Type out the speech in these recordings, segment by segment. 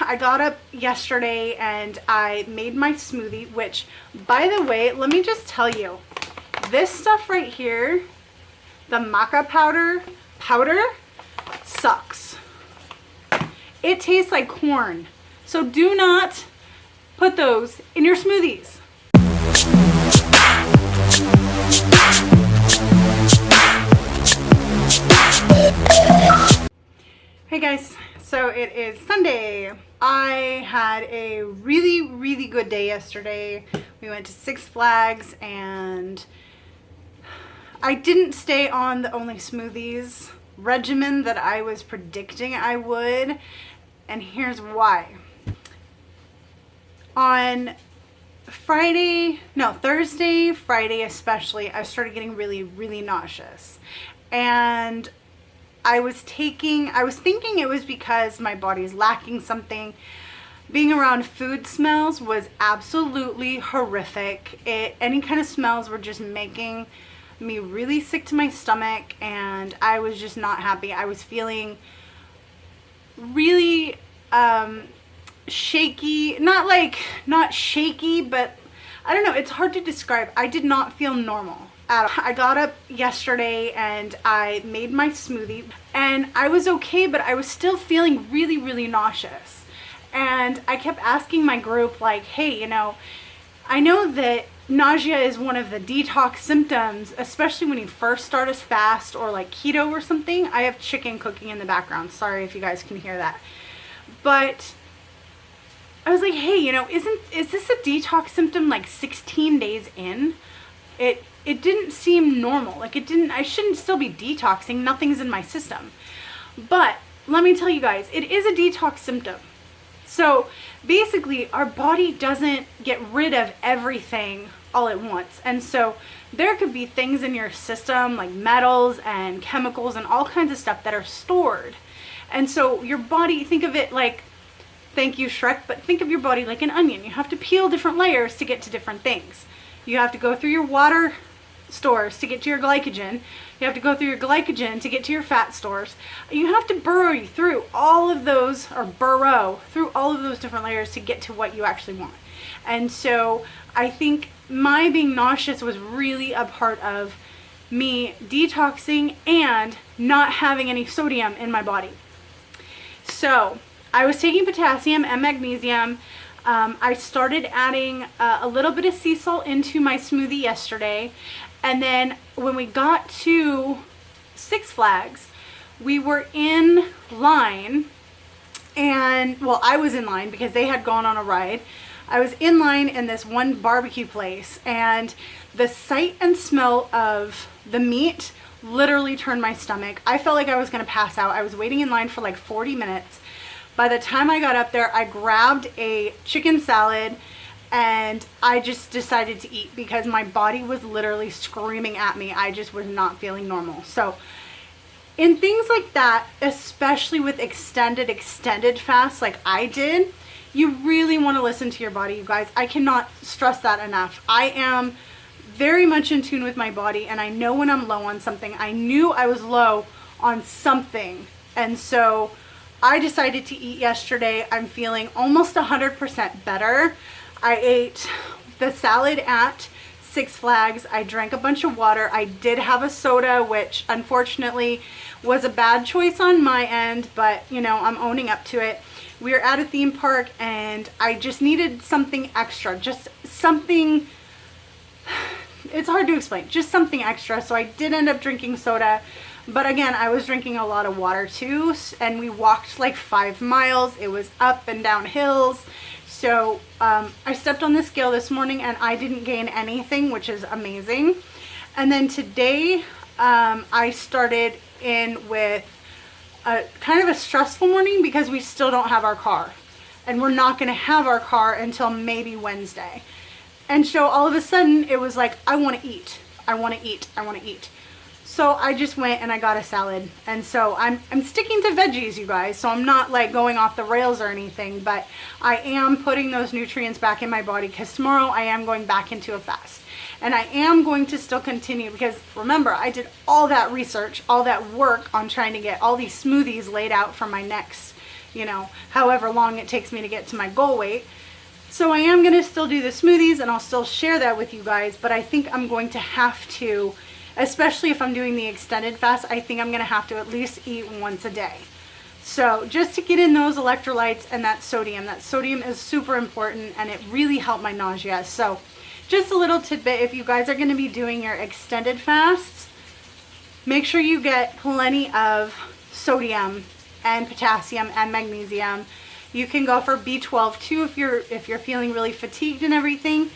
I got up yesterday and I made my smoothie, which, by the way, let me just tell you, this stuff right here, the maca powder sucks. It tastes like corn. So do not put those in your smoothies. Hey guys, so it is Sunday. I had a really good day yesterday. We went to Six Flags and I didn't stay on the only smoothies regimen that I was predicting I would, and here's why. On Thursday, Friday especially, I started getting really nauseous, and I was thinking it was because my body's lacking something. Being around food smells was absolutely horrific. Any kind of smells were just making me really sick to my stomach, and I was just not happy. I was feeling really shaky, not shaky, but I don't know, it's hard to describe. I did not feel normal. I got up yesterday and I made my smoothie and I was okay, but I was still feeling really nauseous. And I kept asking my group, like, hey, you know, I know that nausea is one of the detox symptoms, especially when you first start a fast or like keto or something. I have chicken cooking in the background. Sorry if you guys can hear that. But I was like, hey, you know, is this a detox symptom like 16 days in? It didn't seem normal. Like I shouldn't still be detoxing. Nothing's in my system. But let me tell you guys, it is a detox symptom. So basically our body doesn't get rid of everything all at once. And so there could be things in your system like metals and chemicals and all kinds of stuff that are stored. And so your body, think of it like, thank you Shrek, but think of your body like an onion. You have to peel different layers to get to different things. You have to go through your water stores to get to your glycogen. You have to go through your glycogen to get to your fat stores. You have to burrow through all of those different layers to get to what you actually want. And so I think my being nauseous was really a part of me detoxing and not having any sodium in my body. So I was taking potassium and magnesium. I started adding a little bit of sea salt into my smoothie yesterday. And then when we got to Six Flags, we were in line, and well, I was in line because they had gone on a ride. I was in line in this one barbecue place, and the sight and smell of the meat literally turned my stomach. I felt like I was gonna pass out. I was waiting in line for like 40 minutes. By the time I got up there, I grabbed a chicken salad and I just decided to eat because my body was literally screaming at me. I just was not feeling normal. So in things like that, especially with extended fasts like I did, you really want to listen to your body, you guys. I cannot stress that enough. I am very much in tune with my body, and I know when I'm low on something. I knew I was low on something, and so I decided to eat yesterday. I'm feeling almost 100% better. I ate the salad at Six Flags. I drank a bunch of water. I did have a soda, which unfortunately was a bad choice on my end, but you know, I'm owning up to it. We were at a theme park and I just needed something extra, just something, it's hard to explain, just something extra. So I did end up drinking soda. But again, I was drinking a lot of water too, and we walked like 5 miles. It was up and down hills. So I stepped on the scale this morning and I didn't gain anything, which is amazing. And then today I started in with a kind of a stressful morning because we still don't have our car. And we're not going to have our car until maybe Wednesday. And so all of a sudden it was like, I want to eat. I want to eat. I want to eat. So I just went and I got a salad. And so I'm sticking to veggies, you guys. So I'm not like going off the rails or anything, but I am putting those nutrients back in my body because tomorrow I am going back into a fast. And I am going to still continue because remember, I did all that research, all that work on trying to get all these smoothies laid out for my next, you know, however long it takes me to get to my goal weight. So I am going to still do the smoothies and I'll still share that with you guys, but I think I'm going to have to, especially if I'm doing the extended fast, I think I'm going to have to at least eat once a day. So just to get in those electrolytes and that sodium is super important, and it really helped my nausea. So just a little tidbit, if you guys are going to be doing your extended fasts, make sure you get plenty of sodium and potassium and magnesium. You can go for B12 too if you're feeling really fatigued and everything.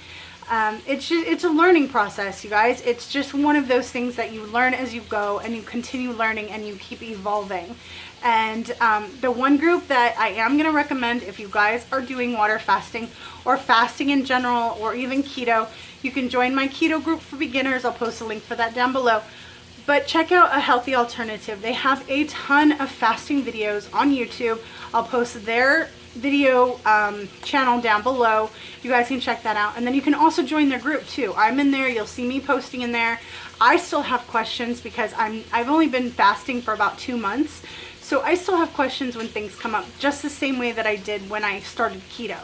It's a learning process, you guys. It's just one of those things that you learn as you go, and you continue learning and you keep evolving. And the one group that I am going to recommend, if you guys are doing water fasting or fasting in general, or even keto, you can join my keto group for beginners. I'll post a link for that down below. But check out A Healthy Alternative. They have a ton of fasting videos on YouTube. I'll post their video channel down below. You guys can check that out, and then you can also join their group too. I'm in there. You'll see me posting in there. I still have questions because I've only been fasting for about 2 months, so I still have questions when things come up, just the same way that I did when I started keto.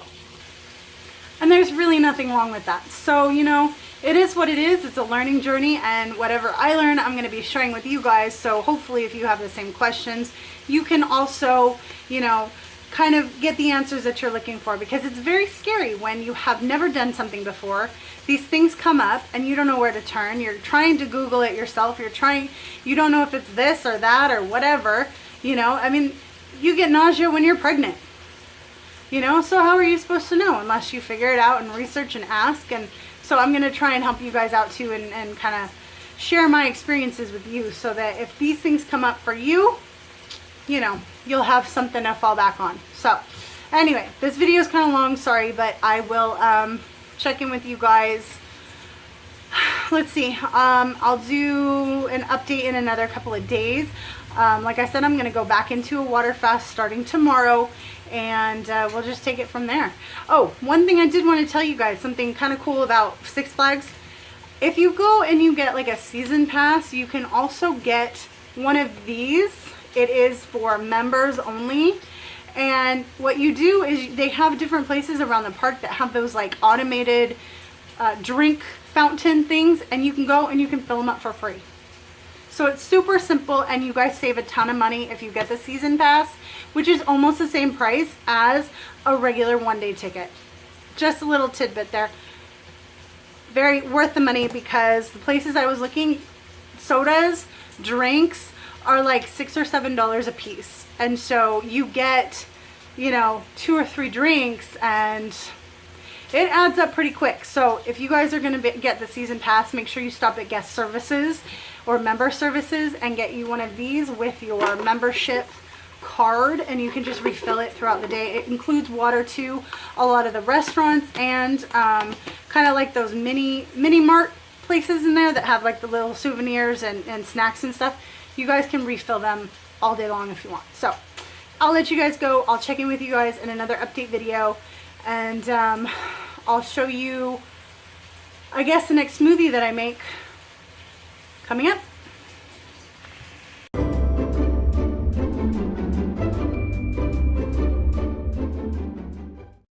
And there's really nothing wrong with that. So, you know, it is what it is. It's a learning journey, and whatever I learn, I'm going to be sharing with you guys. So hopefully if you have the same questions, you can also, you know, kind of get the answers that you're looking for, because it's very scary when you have never done something before. These things come up and you don't know where to turn. You're trying to Google it yourself. You don't know if it's this or that or whatever, you know. I mean, you get nausea when you're pregnant, you know, so how are you supposed to know unless you figure it out and research and ask? And so I'm going to try and help you guys out too, and kind of share my experiences with you, so that if these things come up for you, you know, you'll have something to fall back on. So anyway, this video is kind of long, sorry, but I will check in with you guys. Let's see, I'll do an update in another couple of days. Like I said, I'm going to go back into a water fast starting tomorrow, and we'll just take it from there. Oh, one thing I did want to tell you guys, something kind of cool about Six Flags. If you go and you get like a season pass, you can also get one of these. It is for members only. And what you do is they have different places around the park that have those like automated drink fountain things, and you can go and you can fill them up for free. So it's super simple, and you guys save a ton of money if you get the season pass, which is almost the same price as a regular one-day ticket. Just a little tidbit there. Very worth the money, because the places I was looking, sodas, drinks, are like $6 or $7 a piece, and so you get, you know, 2 or 3 drinks, and it adds up pretty quick. So if you guys are going to get the season pass, make sure you stop at guest services or member services and get you one of these with your membership card, and you can just refill it throughout the day. It includes water too. A lot of the restaurants and kind of like those mini mart places in there that have like the little souvenirs and snacks and stuff, you guys can refill them all day long if you want. So I'll let you guys go. I'll check in with you guys in another update video, and I'll show you, I guess, the next smoothie that I make coming up.